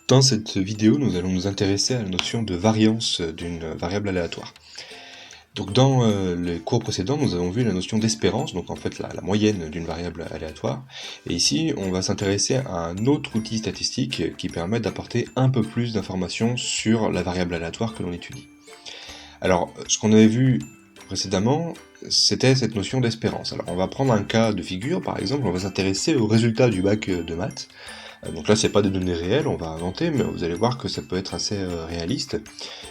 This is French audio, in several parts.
Dans cette vidéo, nous allons nous intéresser à la notion de variance d'une variable aléatoire. Donc dans les cours précédents, nous avons vu la notion d'espérance, donc en fait la moyenne d'une variable aléatoire. Et ici, on va s'intéresser à un autre outil statistique qui permet d'apporter un peu plus d'informations sur la variable aléatoire que l'on étudie. Alors, ce qu'on avait vu précédemment, c'était cette notion d'espérance. Alors on va prendre un cas de figure, par exemple, on va s'intéresser aux résultats du bac de maths. Donc là, c'est pas des données réelles, on va inventer, mais vous allez voir que ça peut être assez réaliste,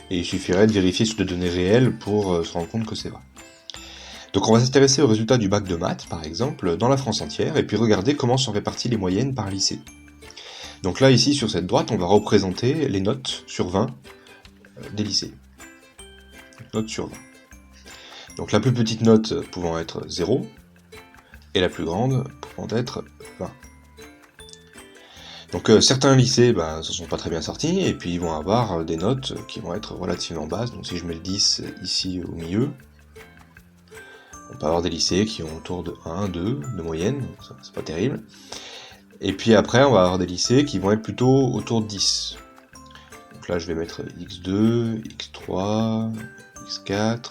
et il suffirait de vérifier sur des données réelles pour se rendre compte que c'est vrai. Donc on va s'intéresser aux résultats du bac de maths, par exemple, dans la France entière, et puis regarder comment sont réparties les moyennes par lycée. Donc là, ici, sur cette droite, on va représenter les notes sur 20 des lycées. Notes sur 20. Donc la plus petite note pouvant être 0, et la plus grande pouvant être 20. Donc certains lycées se sont pas très bien sortis, et puis ils vont avoir des notes qui vont être relativement basses. Donc si je mets le 10 ici au milieu, on peut avoir des lycées qui ont autour de 1, 2 de moyenne, c'est pas terrible. Et puis après on va avoir des lycées qui vont être plutôt autour de 10. Donc là je vais mettre x2, x3, x4...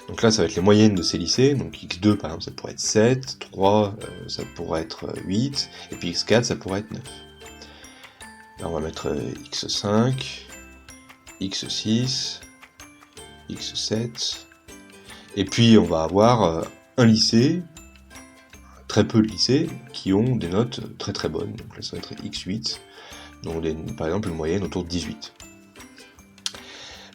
Donc là ça va être les moyennes de ces lycées, donc x2 par exemple ça pourrait être 7, 3 ça pourrait être 8, et puis x4 ça pourrait être 9. Là, on va mettre x5, x6, x7, et puis on va avoir un lycée, très peu de lycées, qui ont des notes très très bonnes. Donc là, ça va être x8, donc par exemple une moyenne autour de 18.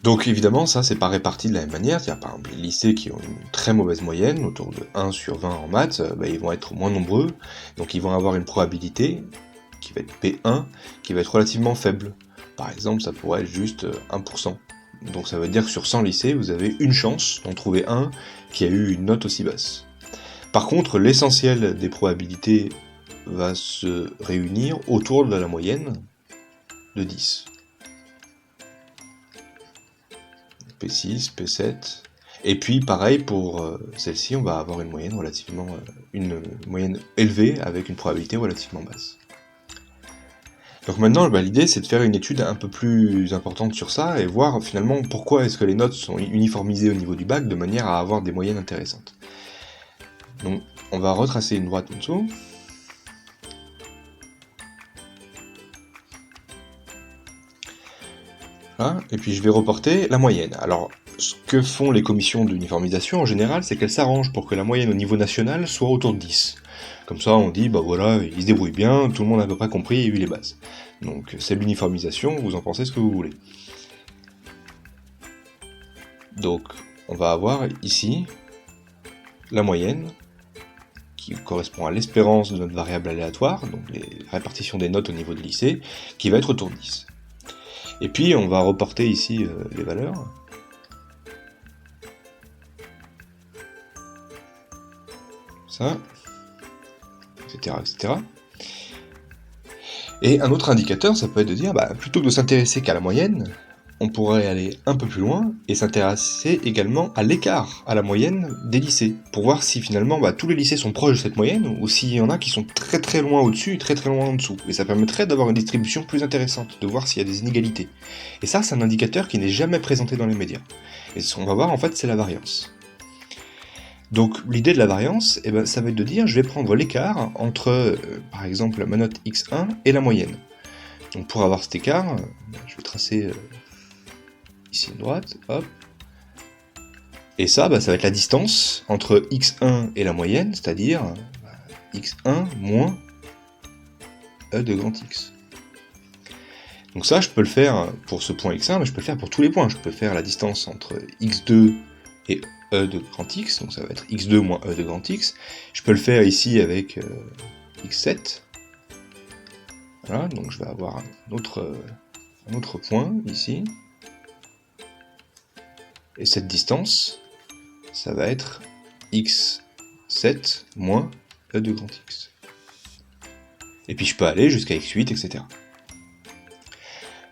Donc évidemment, ça c'est pas réparti de la même manière. C'est-à-dire, par exemple, les lycées qui ont une très mauvaise moyenne, autour de 1 sur 20 en maths, ils vont être moins nombreux, donc ils vont avoir une probabilité qui va être P1, qui va être relativement faible. Par exemple, ça pourrait être juste 1%. Donc ça veut dire que sur 100 lycées, vous avez une chance d'en trouver un qui a eu une note aussi basse. Par contre, l'essentiel des probabilités va se réunir autour de la moyenne de 10. P6, P7... Et puis pareil pour celle-ci, on va avoir une moyenne moyenne élevée avec une probabilité relativement basse. Donc maintenant, l'idée c'est de faire une étude un peu plus importante sur ça et voir finalement pourquoi est-ce que les notes sont uniformisées au niveau du bac de manière à avoir des moyennes intéressantes. Donc on va retracer une droite en dessous. Voilà, et puis je vais reporter la moyenne. Alors, ce que font les commissions d'uniformisation en général, c'est qu'elles s'arrangent pour que la moyenne au niveau national soit autour de 10. Comme ça, on dit, voilà, ils se débrouillent bien, tout le monde a à peu près compris et eu les bases. Donc, c'est l'uniformisation, vous en pensez ce que vous voulez. Donc, on va avoir ici la moyenne, qui correspond à l'espérance de notre variable aléatoire, donc les répartitions des notes au niveau de lycée, qui va être autour de 10. Et puis, on va reporter ici les valeurs. Ça, etc., etc. Et un autre indicateur, ça peut être de dire, plutôt que de s'intéresser qu'à la moyenne, on pourrait aller un peu plus loin et s'intéresser également à l'écart, à la moyenne des lycées, pour voir si finalement tous les lycées sont proches de cette moyenne, ou s'il y en a qui sont très très loin au-dessus et très très loin en dessous. Et ça permettrait d'avoir une distribution plus intéressante, de voir s'il y a des inégalités. Et ça, c'est un indicateur qui n'est jamais présenté dans les médias. Et ce qu'on va voir, en fait, c'est la variance. Donc l'idée de la variance, ça va être de dire, je vais prendre l'écart entre, par exemple, ma note x1 et la moyenne. Donc pour avoir cet écart, je vais tracer ici une droite, hop. Et ça va être la distance entre x1 et la moyenne, c'est-à-dire x1 moins e de grand x. Donc ça, je peux le faire pour ce point x1, mais je peux le faire pour tous les points. Je peux faire la distance entre x2 et e de grand x, donc ça va être x2 moins e de grand x. Je peux le faire ici avec x7. Voilà, donc je vais avoir un autre point ici. Et cette distance, ça va être x7 moins e de grand x. Et puis je peux aller jusqu'à x8, etc.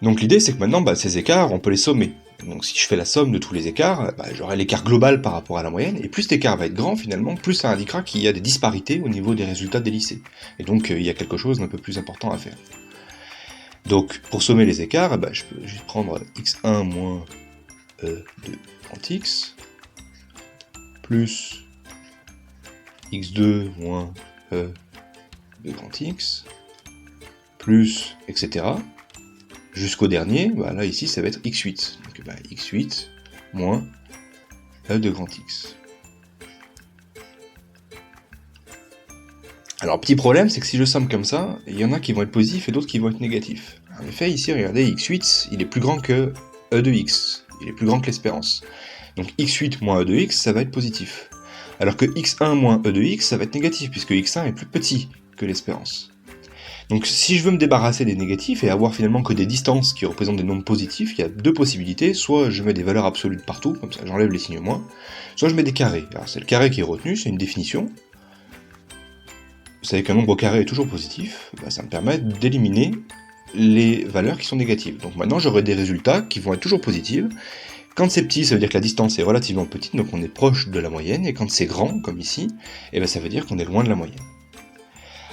Donc l'idée c'est que maintenant, ces écarts, on peut les sommer. Donc si je fais la somme de tous les écarts, j'aurai l'écart global par rapport à la moyenne, et plus cet écart va être grand finalement, plus ça indiquera qu'il y a des disparités au niveau des résultats des lycées. Et donc il y a quelque chose d'un peu plus important à faire. Donc pour sommer les écarts, je peux juste prendre x1 moins e de grand X, plus x2 moins e de grand X, plus, etc. Jusqu'au dernier, là ici ça va être x8. Donc x8 moins e de grand X. Alors petit problème, c'est que si je somme comme ça, il y en a qui vont être positifs et d'autres qui vont être négatifs. En effet, ici, regardez, x8, il est plus grand que e de x. Il est plus grand que l'espérance. Donc x8 moins e de x, ça va être positif. Alors que x1 moins e de x, ça va être négatif, puisque x1 est plus petit que l'espérance. Donc si je veux me débarrasser des négatifs et avoir finalement que des distances qui représentent des nombres positifs, il y a deux possibilités. Soit je mets des valeurs absolues de partout, comme ça j'enlève les signes moins, soit je mets des carrés. Alors c'est le carré qui est retenu, c'est une définition. Vous savez qu'un nombre carré est toujours positif, ça me permet d'éliminer les valeurs qui sont négatives. Donc maintenant j'aurai des résultats qui vont être toujours positifs. Quand c'est petit, ça veut dire que la distance est relativement petite, donc on est proche de la moyenne, et quand c'est grand, comme ici, ça veut dire qu'on est loin de la moyenne.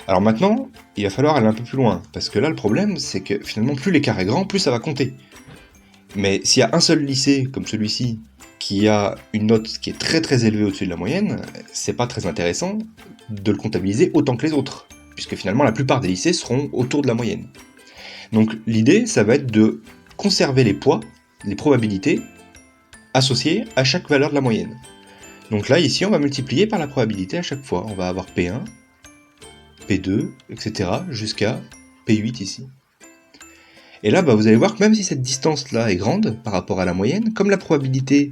Alors maintenant, il va falloir aller un peu plus loin, parce que là le problème c'est que finalement plus l'écart est grand, plus ça va compter. Mais s'il y a un seul lycée, comme celui-ci, qui a une note qui est très très élevée au-dessus de la moyenne, c'est pas très intéressant de le comptabiliser autant que les autres, puisque finalement la plupart des lycées seront autour de la moyenne. Donc l'idée, ça va être de conserver les poids, les probabilités, associées à chaque valeur de la moyenne. Donc là, ici, on va multiplier par la probabilité à chaque fois. On va avoir P1, P2, etc. jusqu'à P8 ici. Et là, vous allez voir que même si cette distance-là est grande par rapport à la moyenne, comme la probabilité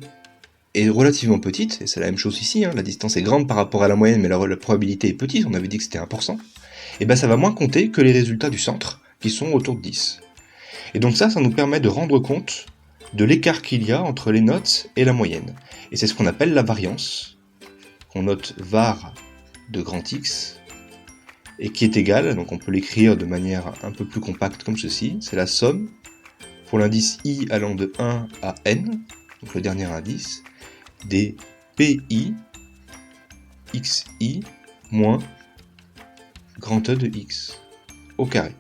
est relativement petite, et c'est la même chose ici, la distance est grande par rapport à la moyenne, mais la probabilité est petite, on avait dit que c'était 1%, ça va moins compter que les résultats du centre, qui sont autour de 10. Et donc ça nous permet de rendre compte de l'écart qu'il y a entre les notes et la moyenne. Et c'est ce qu'on appelle la variance, qu'on note var de grand X, et qui est égale, donc on peut l'écrire de manière un peu plus compacte comme ceci, c'est la somme pour l'indice i allant de 1 à n, donc le dernier indice, des pi xi moins grand E de x au carré.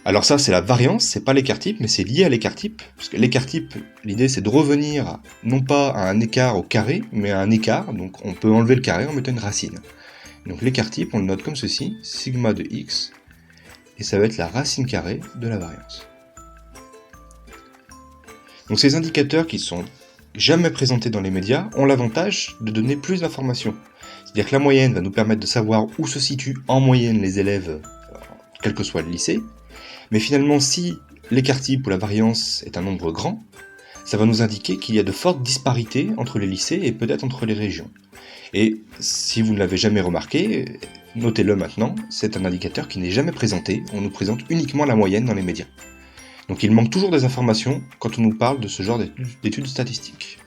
Alors ça c'est la variance, c'est pas l'écart type, mais c'est lié à l'écart type, parce que l'écart type, l'idée c'est de revenir non pas à un écart au carré, mais à un écart, donc on peut enlever le carré en mettant une racine. Donc l'écart type, on le note comme ceci, sigma de x, et ça va être la racine carrée de la variance. Donc ces indicateurs qui sont jamais présentés dans les médias ont l'avantage de donner plus d'informations. C'est-à-dire que la moyenne va nous permettre de savoir où se situent en moyenne les élèves, quel que soit le lycée, mais finalement si l'écart type ou la variance est un nombre grand, ça va nous indiquer qu'il y a de fortes disparités entre les lycées et peut-être entre les régions. Et si vous ne l'avez jamais remarqué, notez-le maintenant, c'est un indicateur qui n'est jamais présenté, on nous présente uniquement la moyenne dans les médias. Donc il manque toujours des informations quand on nous parle de ce genre d'études statistiques.